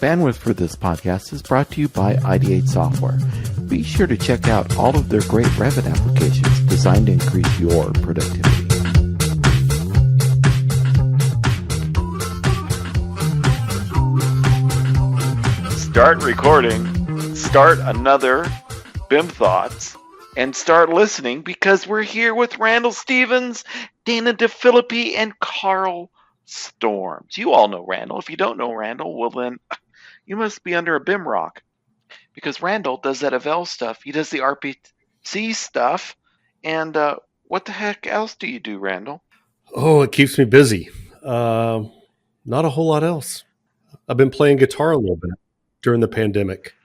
Bandwidth for this podcast is brought to you by Ideate Software. Be sure to check out all of their great Revit applications designed to increase your productivity. Start recording, start another BIMThoughts, and start listening because we're here with Randall Stevens, Dana DeFilippi, and Carl Storms. You all know Randall. If you don't know Randall, well then you must be under a BIM rock because Randall does that AVAIL stuff. He does the RPC stuff. And what the heck else do you do, Randall? Oh, it keeps me busy. Not a whole lot else. I've been playing guitar a little bit during the pandemic.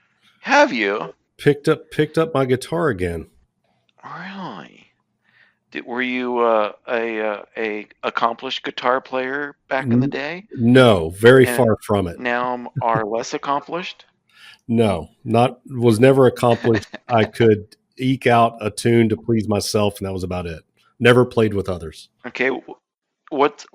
Have you? Picked up my guitar again. Really? Were you a accomplished guitar player back in the day? No, very far from it. Now are less accomplished? No, was never accomplished. I could eke out a tune to please myself, and that was about it. Never played with others. Okay, what's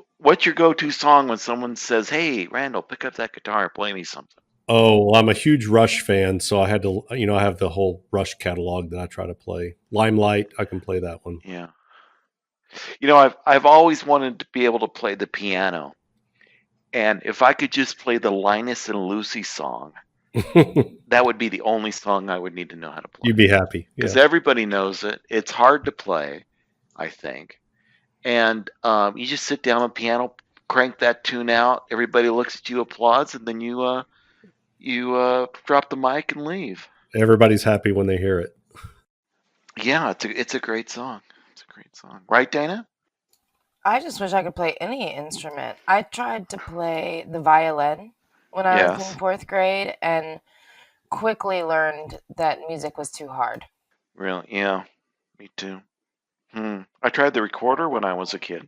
your go-to song when someone says, "Hey, Randall, pick up that guitar and play me something"? Oh, well, I'm a huge Rush fan, so I had to, I have the whole Rush catalog that I try to play. Limelight, I can play that one. Yeah. I've always wanted to be able to play the piano, and if I could just play the Linus and Lucy song, that would be the only song I would need to know how to play. You'd be happy. Because everybody knows it. It's hard to play, I think. And you just sit down on the piano, crank that tune out, everybody looks at you, applauds, and then you drop the mic and leave. Everybody's happy when they hear it. Yeah, it's a great song. It's a great song. Right, Dana? I just wish I could play any instrument. I tried to play the violin when I was in 4th grade and quickly learned that music was too hard. Really? Yeah, me too. I tried the recorder when I was a kid.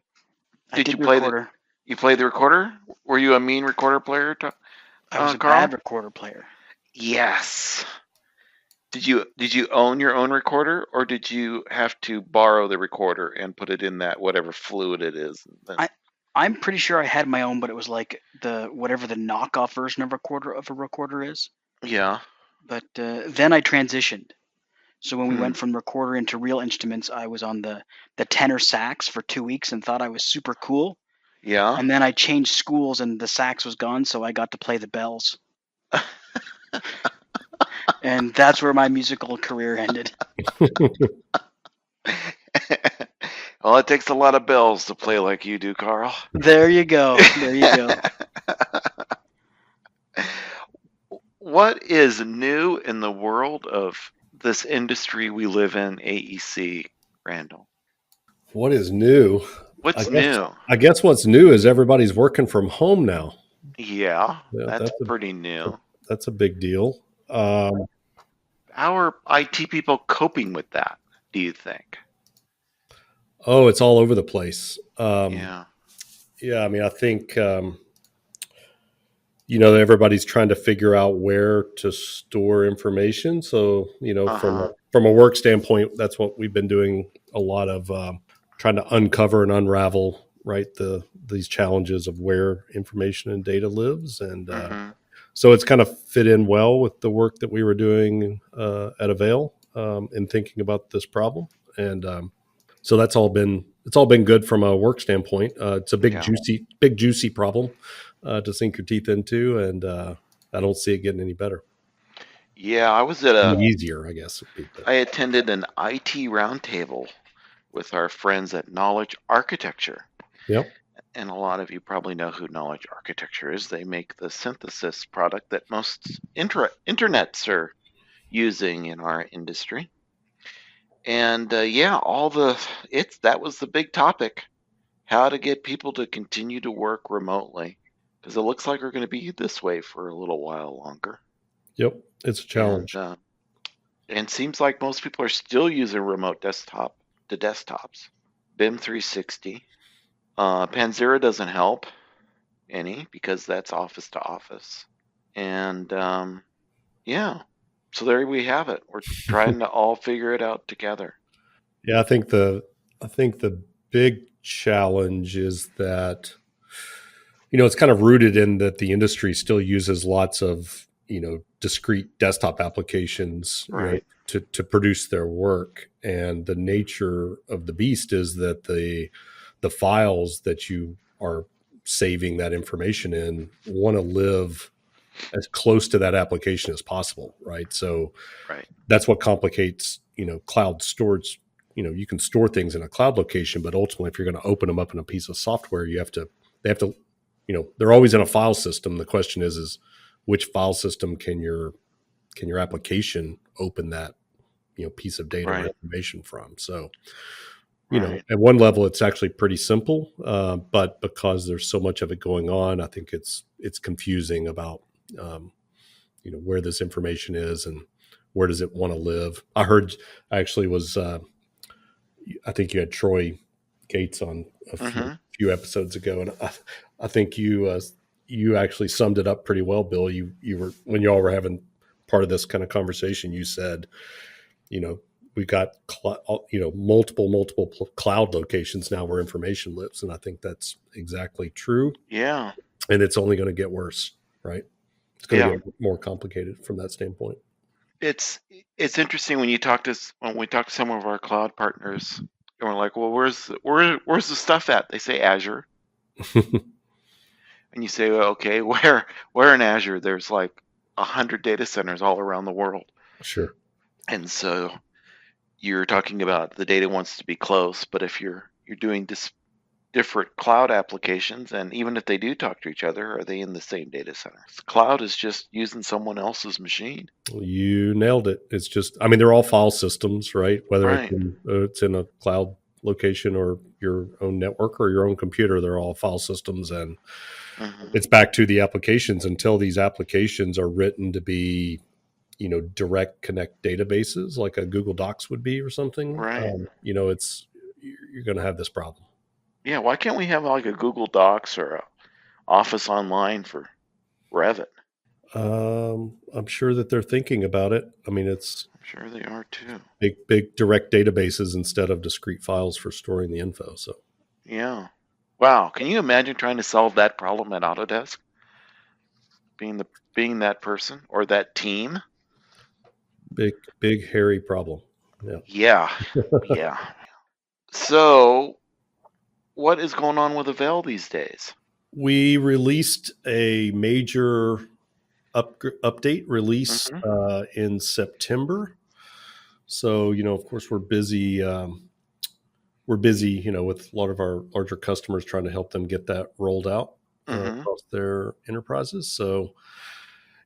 Did you play recorder? You played the recorder? Were you a mean recorder player? I was a Carl? bad recorder player. Yes. Did you own your own recorder, or did you have to borrow the recorder and put it in that whatever fluid it is? I'm pretty sure I had my own, but it was like whatever the knockoff version of a recorder is. Yeah. But then I transitioned. So when we went from recorder into real instruments, I was on the tenor sax for 2 weeks and thought I was super cool. Yeah. And then I changed schools and the sax was gone, so I got to play the bells. And that's where my musical career ended. Well, it takes a lot of bells to play like you do, Carl. There you go. There you go. What is new in the world of this industry we live in, AEC, Randall? What is new? What's new? I guess what's new is everybody's working from home now. Yeah, that's pretty new. That's a big deal. How are IT people coping with that, do you think? Oh, it's all over the place. Yeah, I mean, I think, everybody's trying to figure out where to store information. So, from a work standpoint, that's what we've been doing a lot of, trying to uncover and unravel, right, these challenges of where information and data lives. And so it's kind of fit in well with the work that we were doing at AVAIL in thinking about this problem. And so it's all been good from a work standpoint. It's a big juicy problem to sink your teeth into, and I don't see it getting any better. Yeah, I was at easier, I guess. I attended an IT roundtable with our friends at Knowledge Architecture. Yep. And a lot of you probably know who Knowledge Architecture is. They make the synthesis product that most internets are using in our industry. And that was the big topic: how to get people to continue to work remotely, because it looks like we're going to be this way for a little while longer. Yep, it's a challenge. And seems like most people are still using remote desktop to desktops. BIM 360. Panzera doesn't help any because that's office to office. And so there we have it. We're trying to all figure it out together. Yeah, I think the big challenge is that it's kind of rooted in that the industry still uses lots of, discrete desktop applications, Right. to produce their work. And the nature of the beast is that the files that you are saving that information in want to live as close to that application as possible, right? So Right. that's what complicates, cloud storage. You can store things in a cloud location, but ultimately, if you're going to open them up in a piece of software, they have to, they're always in a file system. The question is which file system can your application open that, piece of data or information from? So, at one level, it's actually pretty simple, but because there's so much of it going on, I think it's confusing about, where this information is and where does it want to live. I actually was, I think you had Troy Gates on a few episodes ago, and I think you actually summed it up pretty well, Bill. You were, when y'all were having part of this kind of conversation, you said, we've got multiple cloud locations now where information lives, and I think that's exactly true. Yeah, and it's only going to get worse, right? It's going to get more complicated from that standpoint. It's interesting when we talk to some of our cloud partners, and we're like, well, where's the stuff at? They say Azure. And you say, well, okay, where in Azure? There's like 100 data centers all around the world. Sure. And so you're talking about the data wants to be close, but if you're doing different cloud applications, and even if they do talk to each other, are they in the same data center? Cloud is just using someone else's machine. You nailed it. It's just, they're all file systems, right? Whether it's in a cloud location or your own network or your own computer, they're all file systems. And it's back to the applications. Until these applications are written to be, direct connect databases like a Google Docs would be or something, right? You're going to have this problem. Yeah, why can't we have like a Google Docs or a Office Online for Revit? I'm sure that they're thinking about it. I'm sure they are too. Big direct databases instead of discrete files for storing the info. So, yeah, wow. Can you imagine trying to solve that problem at Autodesk? Being that person or that team? Big hairy problem. Yeah. Yeah. So, what is going on with AVAIL these days? We released a major update release in September. So, of course, we're busy. We're busy, with a lot of our larger customers trying to help them get that rolled out across their enterprises. So,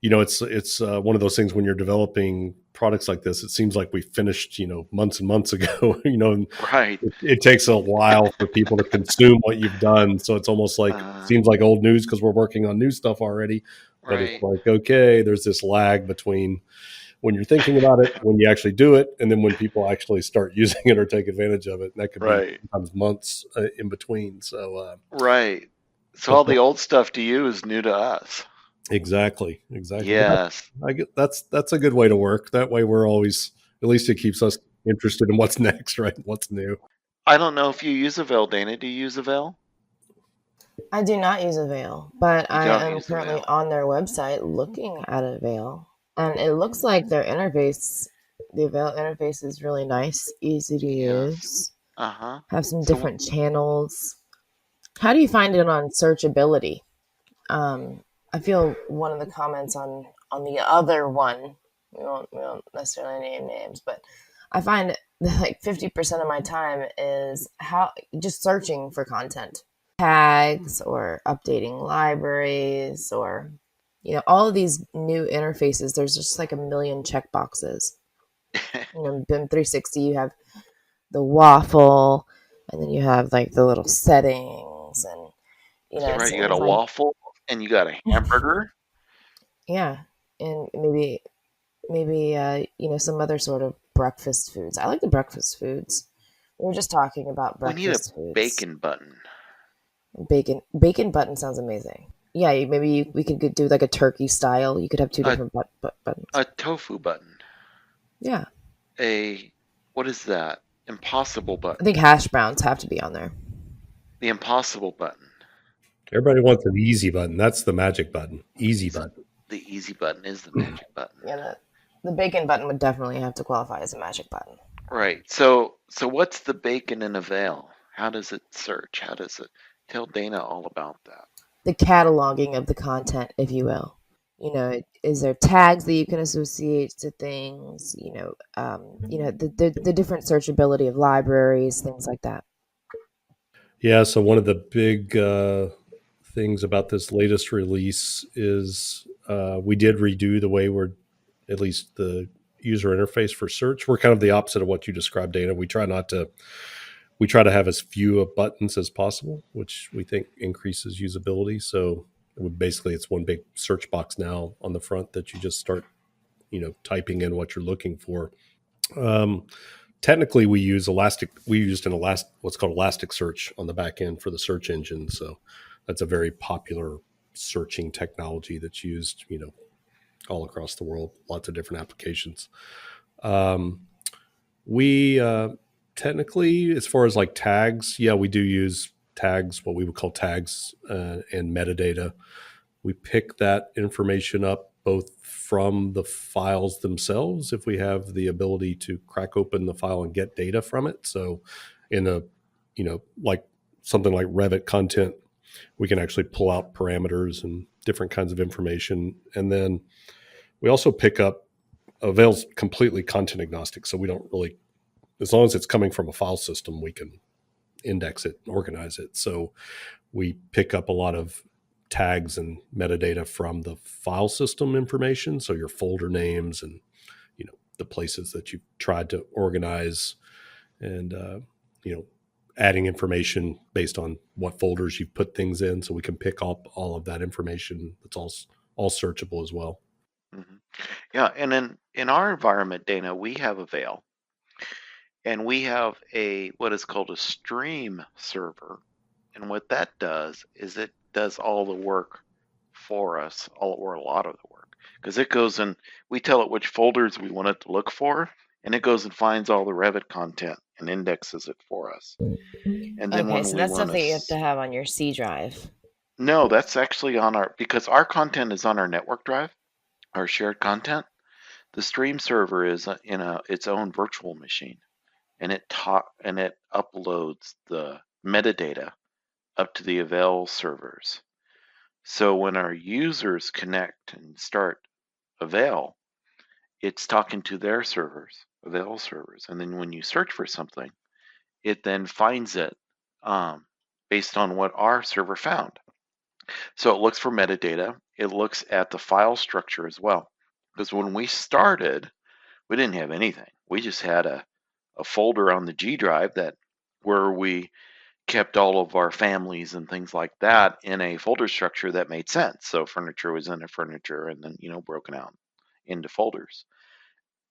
it's one of those things when you're developing products like this, it seems like we finished, months and months ago, right. It takes a while for people to consume what you've done. So it's almost like, seems like old news because we're working on new stuff already, but it's like, okay, there's this lag between when you're thinking about it, when you actually do it, and then when people actually start using it or take advantage of it. And that could be sometimes months in between. So, right. So all the old stuff to you is new to us. Exactly. Yes. That's a good way to work. That way we're always, at least it keeps us interested in what's next, right? What's new. I don't know if you use AVAIL, Dana. Do you use AVAIL? I do not use AVAIL, but I am currently on their website looking at AVAIL. And it looks like their interface, the AVAIL interface is really nice, easy to use. Have some different channels. How do you find it on searchability? I feel one of the comments on the other one, we won't necessarily name names, but I find that like 50% of my time is just searching for content, tags or updating libraries or, all of these new interfaces. There's just like a million checkboxes. BIM360, you have the waffle, and then you have like the little settings, and you got a waffle. And you got a hamburger? Yeah. And maybe some other sort of breakfast foods. I like the breakfast foods. We were just talking about breakfast foods. We need a bacon button. Bacon button sounds amazing. Yeah, maybe we could do like a turkey style. You could have two different buttons. A tofu button. Yeah. What is that? Impossible button. I think hash browns have to be on there. The impossible button. Everybody wants an easy button. That's the magic button. Easy button. The easy button is the magic button. Yeah, the bacon button would definitely have to qualify as a magic button. Right. So what's the bacon in AVAIL? How does it search? How does it tell Dana all about that? The cataloging of the content, if you will. Is there tags that you can associate to things? The different searchability of libraries, things like that. Yeah. So one of the big things about this latest release is we did redo the way we're, at least the user interface for search. We're kind of the opposite of what you described, Dana. We try to have as few buttons as possible, which we think increases usability. So basically it's one big search box now on the front that you just start, typing in what you're looking for. Technically we used what's called Elasticsearch on the back end for the search engine. So that's a very popular searching technology that's used, all across the world, lots of different applications. We technically, as far as like tags, we do use tags, what we would call tags and metadata. We pick that information up both from the files themselves, if we have the ability to crack open the file and get data from it. So in like something like Revit content, we can actually pull out parameters and different kinds of information. And then we also pick up, AVAIL's completely content agnostic. So we don't really, as long as it's coming from a file system, we can index it, organize it. So we pick up a lot of tags and metadata from the file system information. So your folder names and, the places that you've tried to organize and, adding information based on what folders you've put things in. So we can pick up all of that information. It's all searchable as well. Mm-hmm. Yeah. And in our environment, Dana, we have AVAIL. And we have what is called a stream server. And what that does is it does all the work for us, or a lot of the work. Because it goes and we tell it which folders we want it to look for, and it goes and finds all the Revit content and indexes it for us. And then so that's something you have to have on your C drive. No, that's actually because our content is on our network drive, our shared content. The stream server is in its own virtual machine. And it uploads the metadata up to the AVAIL servers. So when our users connect and start AVAIL, it's talking to their servers, AVAIL servers. And then when you search for something, it then finds it based on what our server found. So it looks for metadata. It looks at the file structure as well. Because when we started, we didn't have anything. We just had a folder on the G drive where we kept all of our families and things like that in a folder structure that made sense. So furniture was in a furniture and then, broken out into folders.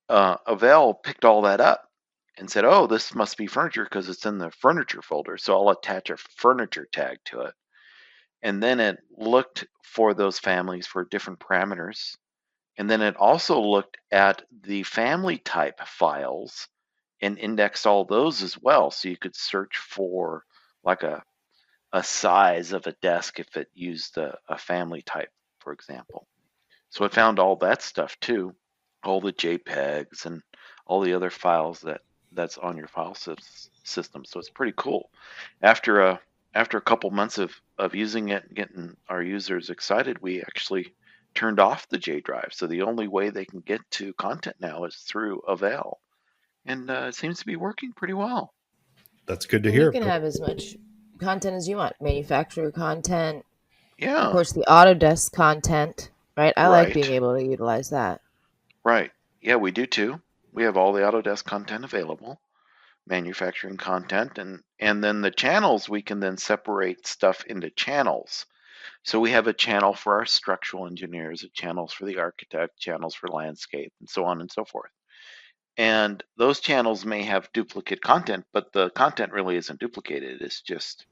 AVAIL picked all that up and said, oh, this must be furniture because it's in the furniture folder. So I'll attach a furniture tag to it. And then it looked for those families for different parameters. And then it also looked at the family type files and indexed all those as well. So you could search for like a size of a desk if it used a family type, for example. So it found all that stuff too, all the JPEGs and all the other files that's on your file system. So it's pretty cool. After a couple months of using it and getting our users excited, we actually turned off the J drive. So the only way they can get to content now is through AVAIL. And it seems to be working pretty well. That's good to hear. You can have as much content as you want. Manufacturer content. Yeah. Of course, the Autodesk content, right? I like being able to utilize that. Right. Yeah, we do too. We have all the Autodesk content available. Manufacturing content. And then the channels, we can then separate stuff into channels. So we have a channel for our structural engineers, a channels for the architect, channels for landscape, and so on and so forth. And those channels may have duplicate content, but the content really isn't duplicated. It's just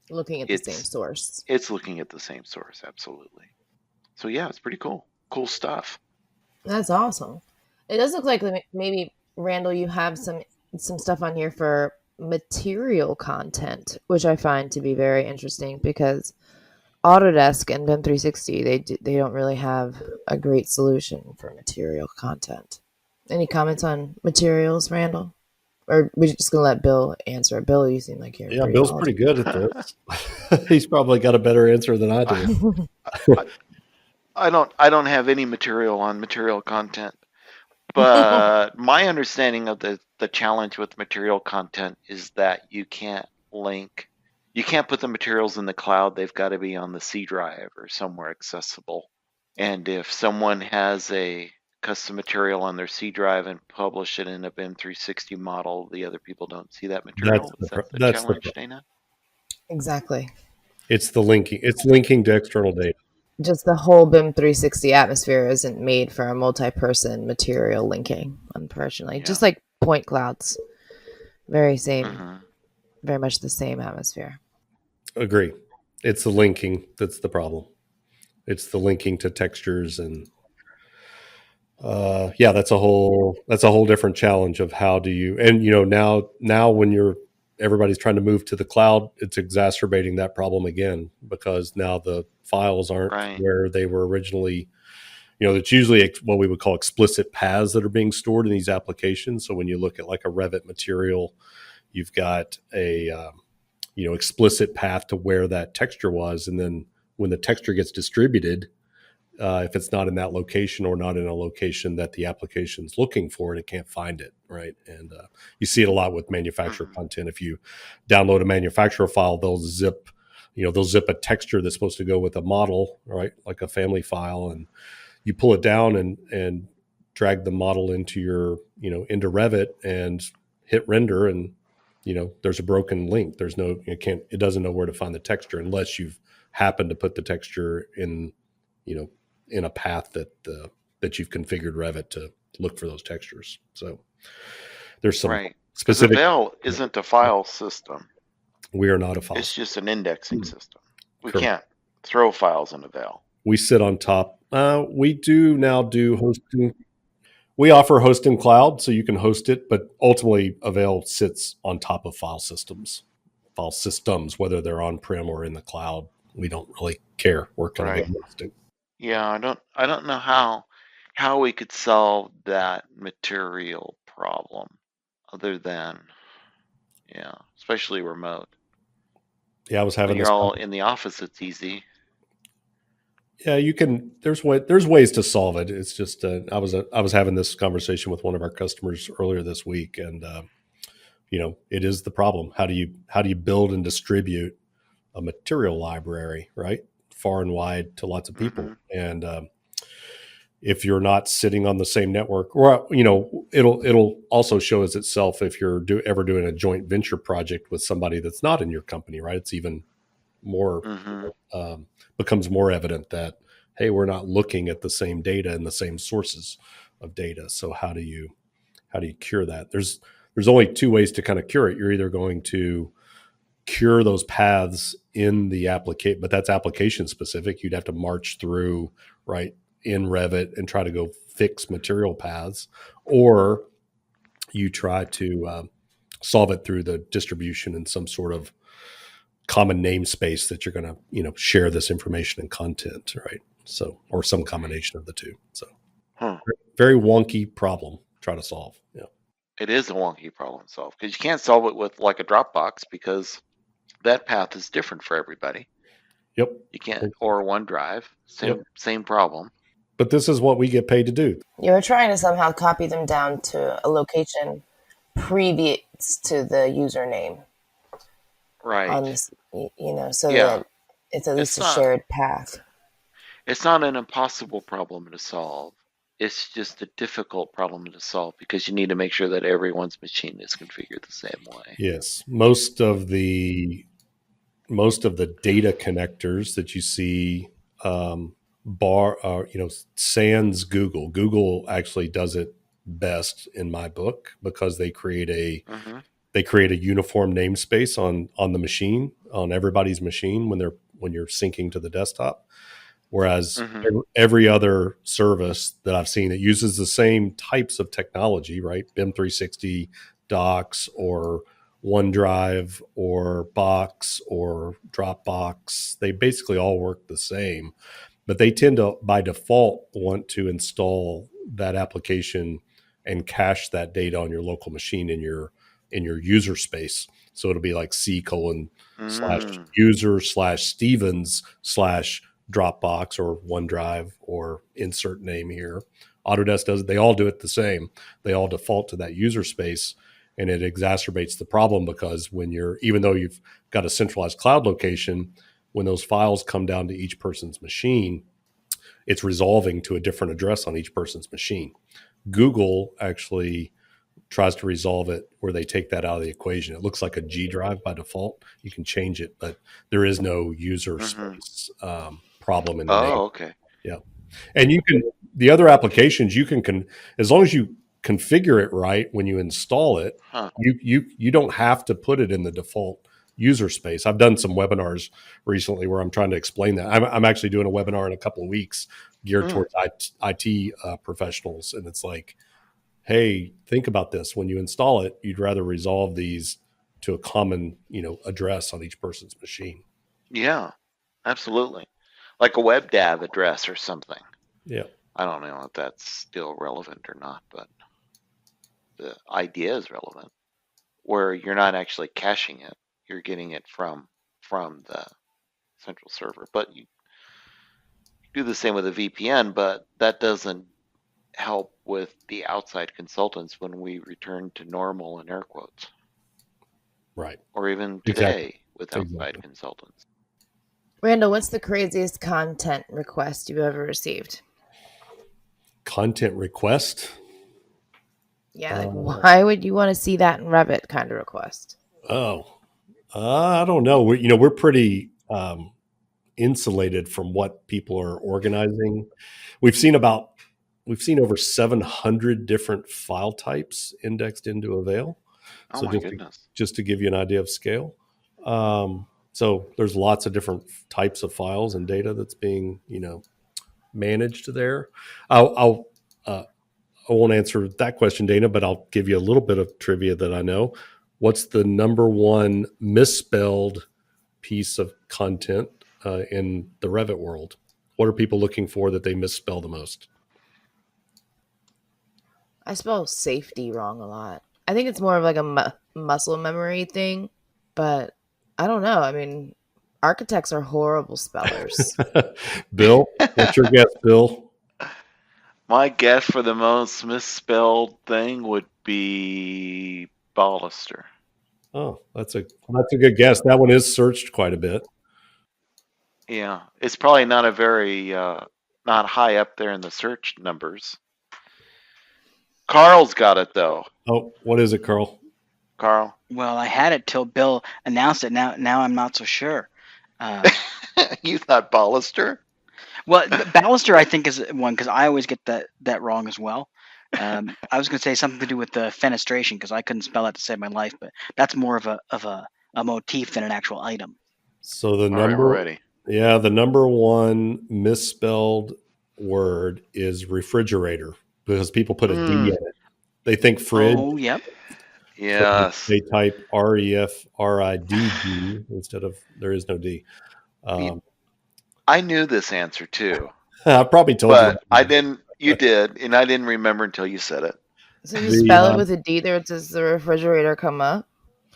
looking at the same source. It's looking at the same source, absolutely. So yeah, it's pretty cool. Cool stuff. That's awesome. It does look like maybe, Randall, you have some stuff on here for material content, which I find to be very interesting because Autodesk and BIM 360 they don't really have a great solution for material content. Any comments on materials, Randall? Or we're just gonna let Bill answer. Bill, you seem like you're Yeah, pretty Bill's pretty good at this. He's probably got a better answer than I do. I don't have any material on material content, but my understanding of the challenge with material content is that you can't put the materials in the cloud. They've got to be on the C drive or somewhere accessible. And if someone has a custom material on their C drive and publish it in a BIM 360 model, the other people don't see that material. That's the challenge, Dana? Exactly. It's the linking. It's linking to external data. Just the whole BIM 360 atmosphere isn't made for a multi-person material linking, unfortunately. Yeah. Just like point clouds. Very much the same atmosphere. Agree. It's the linking that's the problem. It's the linking to textures and that's a whole different challenge of how do you, and now when everybody's trying to move to the cloud, it's exacerbating that problem again, because now the files aren't where they were originally. It's usually what we would call explicit paths that are being stored in these applications. So when you look at like a Revit material, you've got a explicit path to where that texture was, and then when the texture gets distributed, if it's not in that location or not in a location that the application's looking for, and it can't find it, right? And you see it a lot with manufacturer content. If you download a manufacturer file, they'll zip a texture that's supposed to go with a model, right? Like a family file, and you pull it down and drag the model into your, into Revit and hit render, and there's a broken link. It doesn't know where to find the texture unless you've happened to put the texture in, in a path that you've configured Revit to look for those textures. So there's some specific. AVAIL isn't a file system. We are not a file. It's just an indexing system. We can't throw files in AVAIL. We sit on top. We do now do hosting. We offer hosting cloud, so you can host it, but ultimately AVAIL sits on top of file systems, whether they're on-prem or in the cloud. We don't really care. We're kind of agnostic. Yeah, I don't know how we could solve that material problem other than, especially remote. Yeah, I was having. When you're all in the office, it's easy. Yeah, you can. There's ways to solve it. It's just I was having this conversation with one of our customers earlier this week, and it is the problem. How do you build and distribute a material library, right, far and wide to lots of people? And if you're not sitting on the same network, or it'll also show as itself if you're ever doing a joint venture project with somebody that's not in your company, right? It's even more becomes more evident that, hey, we're not looking at the same data and the same sources of data. So how do you cure that? There's only two ways to kind of cure it. You're either going to cure those paths in the application, but that's application specific. You'd have to march through right in Revit and try to go fix material paths, or you try to solve it through the distribution in some sort of common namespace that you're going to, share this information and content, right? So, or some combination of the two. So, very wonky problem to try to solve. Yeah, it is a wonky problem to solve because you can't solve it with like a Dropbox because that path is different for everybody. Yep, you can't, or OneDrive, same problem. But this is what we get paid to do. You're trying to somehow copy them down to a location previous to the username. Right. So that it's at least a shared path. It's not an impossible problem to solve. It's just a difficult problem to solve because you need to make sure that everyone's machine is configured the same way. Yes. Most of the data connectors that you see sans Google. Google actually does it best in my book because they create a uniform namespace on the machine, on everybody's machine when you're syncing to the desktop. Whereas every other service that I've seen that uses the same types of technology, right? BIM 360 docs or OneDrive or Box or Dropbox. They basically all work the same, but they tend to, by default, want to install that application and cache that data on your local machine in your user space. So it'll be like C:/user/Stevens/Dropbox or OneDrive or insert name here. Autodesk does it. They all do it the same. They all default to that user space, and it exacerbates the problem because even though you've got a centralized cloud location, when those files come down to each person's machine, it's resolving to a different address on each person's machine. Google actually tries to resolve it where they take that out of the equation. It looks like a G drive by default. You can change it, but there is no user space problem in the name. Oh, okay. Yeah. And the other applications, as long as you configure it right when you install it, you don't have to put it in the default user space. I've done some webinars recently where I'm trying to explain that. I'm actually doing a webinar in a couple of weeks geared towards IT professionals. And it's like, hey, think about this. When you install it, you'd rather resolve these to a common, address on each person's machine. Yeah, absolutely. Like a WebDAV address or something. Yeah. I don't know if that's still relevant or not, but the idea is relevant, where you're not actually caching it. You're getting it from the central server. But you do the same with a VPN, but that doesn't help with the outside consultants when we return to normal in air quotes. Right. Or even today with outside consultants. Randall, what's the craziest content request you've ever received? Content request? Yeah, why would you want to see that in Revit kind of request? I don't know. We're pretty insulated from what people are organizing. We've seen over 700 different file types indexed into AVAIL. Oh, my goodness. Just to give you an idea of scale. So there's lots of different types of files and data that's being, managed there. I won't answer that question, Dana, but I'll give you a little bit of trivia that I know. What's the number one misspelled piece of content in the Revit world? What are people looking for that they misspell the most? I spell safety wrong a lot. I think it's more of like a muscle memory thing, but I don't know. I mean, architects are horrible spellers. Bill, what's your guess, Bill? My guess for the most misspelled thing would be baluster. Oh, that's a good guess. That one is searched quite a bit. Yeah, it's probably not a very not high up there in the search numbers. Carl's got it though. Oh, what is it, Carl? Carl? Well, I had it till Bill announced it. Now I'm not so sure. You thought baluster? Well, baluster I think is one because I always get that wrong as well. I was going to say something to do with the fenestration because I couldn't spell that to save my life, but that's more of a motif than an actual item. So the number one misspelled word is refrigerator because people put a D in it. They think fridge. Oh, yep. Yes. So they type REFRIDD instead of there is no D. I knew this answer too. I probably told you. But I didn't. You did, and I didn't remember until you said it. So you spell it with a D there, does the refrigerator come up?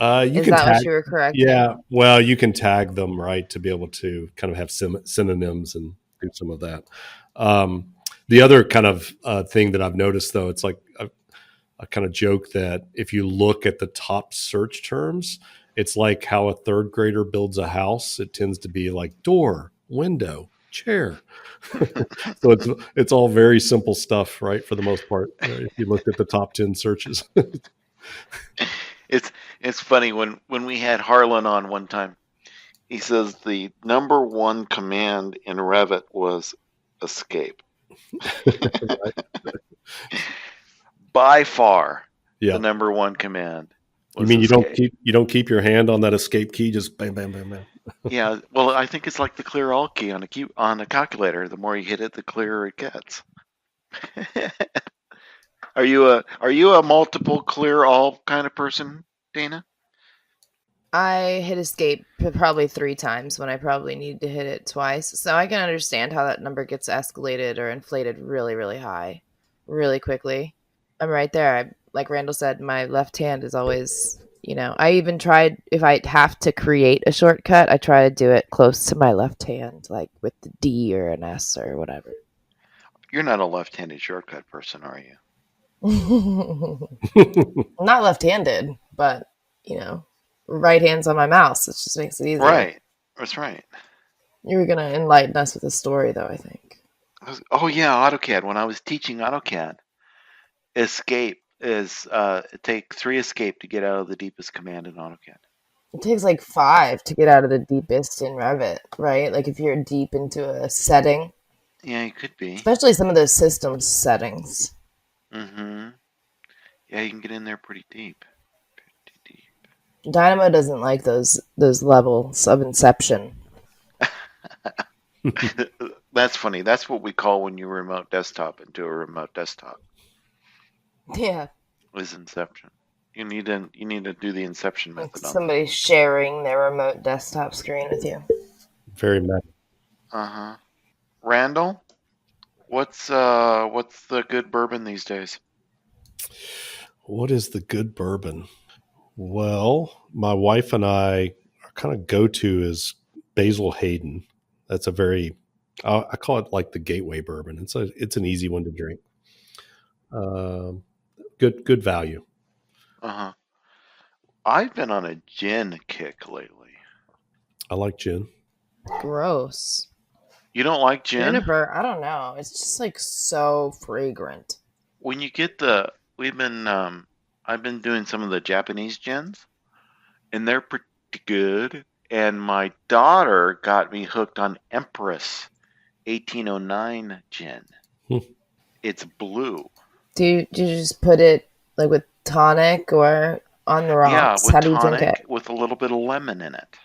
Is that what you were correcting? Yeah. Well, you can tag them, right, to be able to kind of have synonyms and do some of that. The other kind of thing that I've noticed, though, it's like a kind of joke that if you look at the top search terms, it's like how a third grader builds a house. It tends to be like door, window, chair. So it's all very simple stuff, right? For the most part, if you looked at the top 10 searches. It's funny when we had Harlan on one time, he says the number one command in Revit was escape. By far, the number one command. You mean escape. you don't keep your hand on that escape key, just bam, bam, bam, bam. Yeah, well, I think it's like the clear all key on a calculator. The more you hit it, the clearer it gets. Are you a multiple clear all kind of person, Dana? I hit escape probably 3 times when I probably needed to hit it twice. So I can understand how that number gets escalated or inflated really, really high, really quickly. I'm right there. Like Randall said, my left hand is always, I even tried, if I have to create a shortcut, I try to do it close to my left hand, like with the D or an S or whatever. You're not a left-handed shortcut person, are you? Not left-handed, but, right hand's on my mouse. It just makes it easier. Right. That's right. You were going to enlighten us with a story, though, I think. Oh, yeah, AutoCAD. When I was teaching AutoCAD, escape is, it takes 3 escape to get out of the deepest command in AutoCAD. It takes like 5 to get out of the deepest in Revit, right? Like if you're deep into a setting. Yeah, it could be. Especially some of those system settings. Mm-hmm. Yeah, you can get in there pretty deep. Pretty deep. Dynamo doesn't like those levels of inception. That's funny. That's what we call when you remote desktop into a remote desktop. Yeah. Is inception. You need to do the inception method. Like somebody sharing their remote desktop screen with you. Very meta. Uh-huh. Randall, what's the good bourbon these days? What is the good bourbon? Well, my wife and I, our kind of go-to is Basil Hayden. That's a very, I call it like the gateway bourbon. It's an easy one to drink. Good value. Uh-huh. I've been on a gin kick lately. I like gin. Gross. You don't like gin? Juniper, I don't know. It's just like so fragrant. When you get I've been doing some of the Japanese gins, and they're pretty good. And my daughter got me hooked on Empress 1809 gin. It's blue. Do you just put it like with tonic or on the rocks? Yeah, with How do you drink tonic it? with a little bit of lemon in it.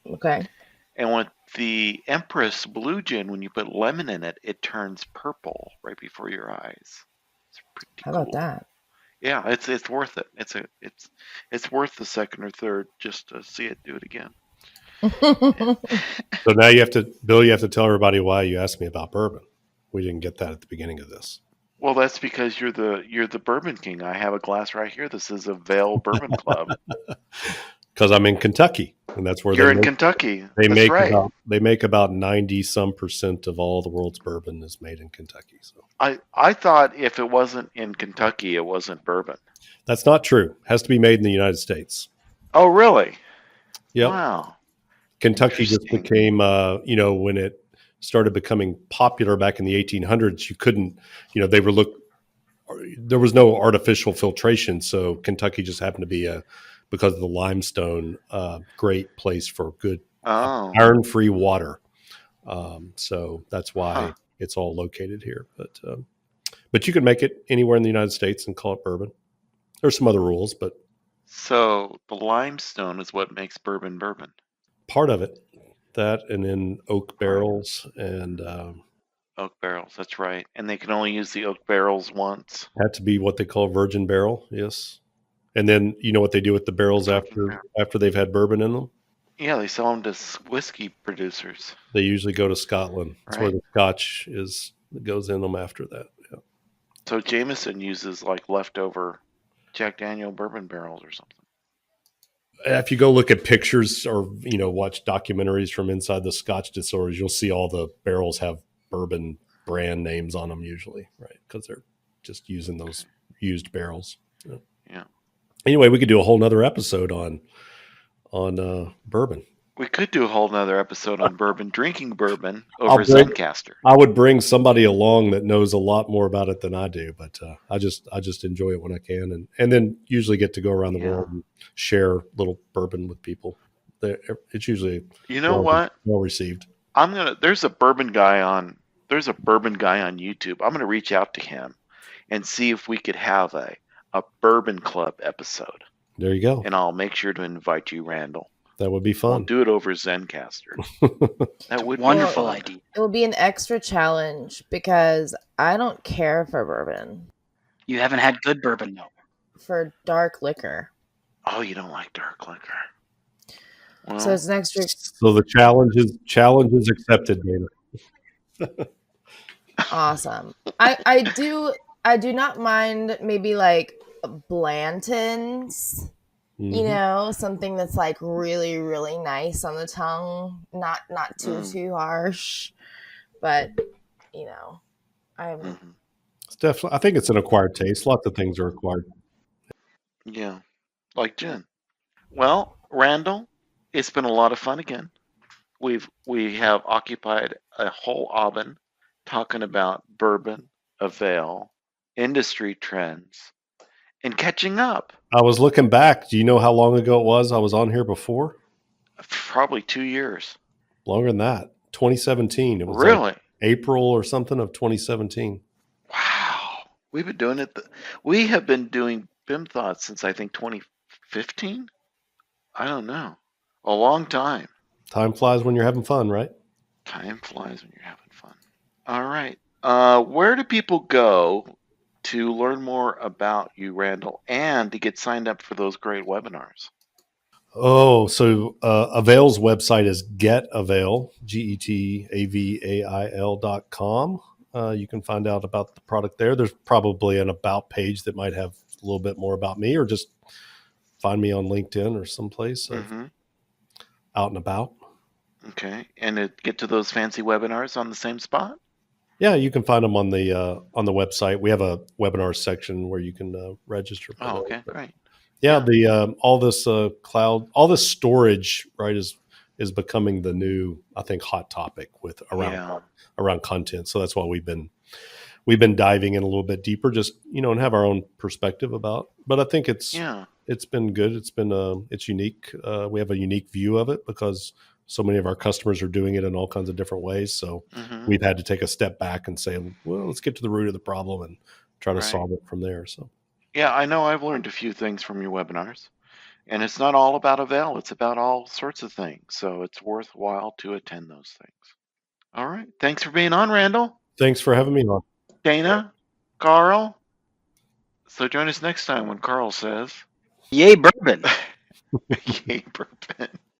Okay. And with the Empress Blue Gin, when you put lemon in it, it turns purple right before your eyes. It's pretty How about that? Yeah, it's worth it. It's worth the second or third just to see it do it again. So now Bill, you have to tell everybody why you asked me about bourbon. We didn't get that at the beginning of this. Well, that's because you're the bourbon king. I have a glass right here. This is AVAIL Bourbon Club. Because I'm in Kentucky, and that's where you're in Kentucky. They that's make about 90% of all the world's bourbon is made in Kentucky. So I thought if it wasn't in Kentucky, it wasn't bourbon. That's not true. It has to be made in the United States. Oh, really? Yep. Wow. Kentucky just became, when it started becoming popular back in the 1800s, you couldn't, there was no artificial filtration. So Kentucky just happened to be because of the limestone, great place for good iron-free water. So that's why it's all located here. But you can make it anywhere in the United States and call it bourbon. There's some other rules, but. So the limestone is what makes bourbon. Part of it, that, and then oak barrels and oak barrels. That's right, and they can only use the oak barrels once. Had to be what they call virgin barrel, yes. And then you know what they do with the barrels after they've had bourbon in them? Yeah, they sell them to whiskey producers. They usually go to Scotland. That's where the Scotch goes in them after that. Yeah. So Jameson uses like leftover Jack Daniel bourbon barrels or something. If you go look at pictures or watch documentaries from inside the Scotch distilleries, you'll see all the barrels have bourbon brand names on them usually, right? Because they're just using those used barrels. Yeah. Anyway, we could do a whole nother episode on bourbon. We could do a whole nother episode on bourbon, drinking bourbon over Zencaster. I would bring somebody along that knows a lot more about it than I do, but I just enjoy it when I can, and then usually get to go around the world and share little bourbon with people. It's usually well received. There's a bourbon guy on YouTube. I'm gonna reach out to him and see if we could have a bourbon club episode. There you go. And I'll make sure to invite you, Randall. That would be fun. We'll do it over Zencaster. That would be wonderful idea. It will be an extra challenge because I don't care for bourbon. You haven't had good bourbon, though. For dark liquor. Oh, you don't like dark liquor? Well, So it's an extra. So the challenge is accepted, Dana. Awesome. I do not mind maybe like Blanton's. Something that's like really, really nice on the tongue, not too harsh, but I'm It's definitely. I think it's an acquired taste. Lots of things are acquired. yeah, like gin. Well, Randall, it's been a lot of fun again. We have occupied a whole oven talking about bourbon, AVAIL, industry trends, and catching up. I was looking back. Do you know how long ago it was I was on here before? Probably 2 years. Longer than that. 2017. It was Really? like April or something of 2017. Wow. We've been doing it. We have been doing BIMThoughts since I think 2015. I don't know. A long time. Time flies when you're having fun, right? Time flies when you're having fun. All right. Where do people go to learn more about you, Randall, and to get signed up for those great webinars? Oh, so Avail's website is GetAvail, GetAvail.com. You can find out about the product there. There's probably an about page that might have a little bit more about me, or just find me on LinkedIn or someplace out and about. Okay. And get to those fancy webinars on the same spot? Yeah, you can find them on the website. We have a webinar section where you can register for Oh, those. okay, great. Yeah, the all this cloud, all this storage, right, is becoming the new, I think, hot topic with around content. So that's why we've been diving in a little bit deeper, just and have our own perspective about. But I think it's been good. It's been it's unique. We have a unique view of it because so many of our customers are doing it in all kinds of different ways. So we've had to take a step back and say, well, let's get to the root of the problem and try to solve it from there. So. Yeah, I know I've learned a few things from your webinars, and it's not all about AVAIL. It's about all sorts of things. So it's worthwhile to attend those things. All right. Thanks for being on, Randall. Thanks for having me on. Dana, Carl. So join us next time when Carl says, "Yay, bourbon." Yay, bourbon.